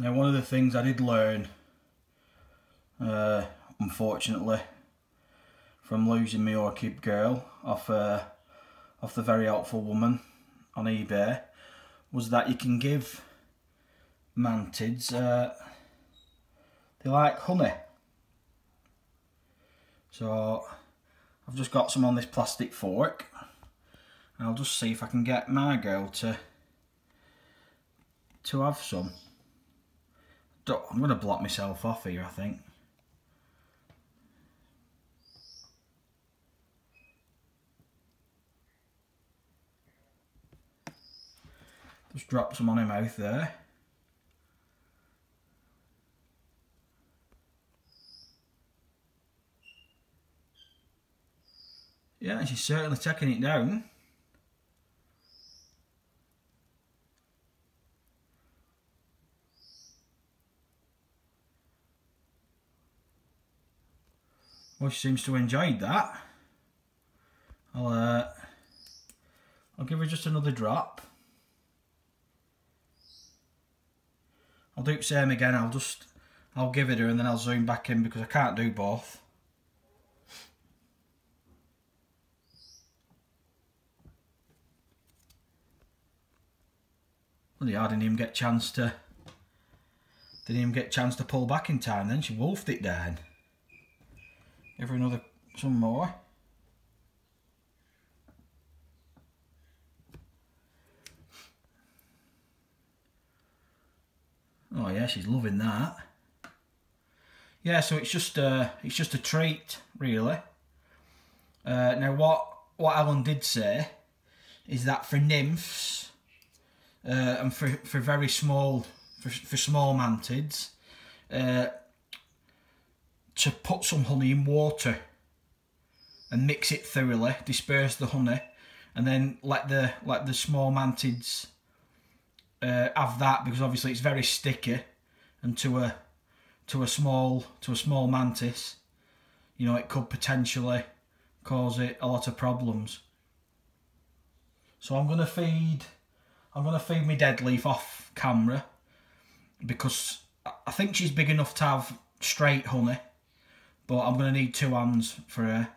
Now, one of the things I did learn, unfortunately, from losing my orchid girl off the very helpful woman on eBay, was that you can give mantids, they like honey. So I've just got some on this plastic fork, and I'll just see if I can get my girl to have some. I'm going to block myself off here, I think. Just drop some on her mouth there. Yeah, she's certainly taking it down. Well, she seems to have enjoyed that. I'll give her just another drop. I'll do the same again. I'll give it her and then I'll zoom back in because I can't do both. Well, yeah, I didn't even get a chance to pull back in time. Then she wolfed it down. Give her some more. Oh yeah, she's loving that. Yeah, so it's just a treat, really. Now, what Helen did say is that for nymphs and for very small small mantids, to put some honey in water and mix it thoroughly, disperse the honey, and then let the small mantids have that, because obviously it's very sticky, and to a small mantis, you know, it could potentially cause it a lot of problems. So I'm gonna feed my dead leaf off camera, because I think she's big enough to have straight honey, but I'm gonna need 2 hands for her.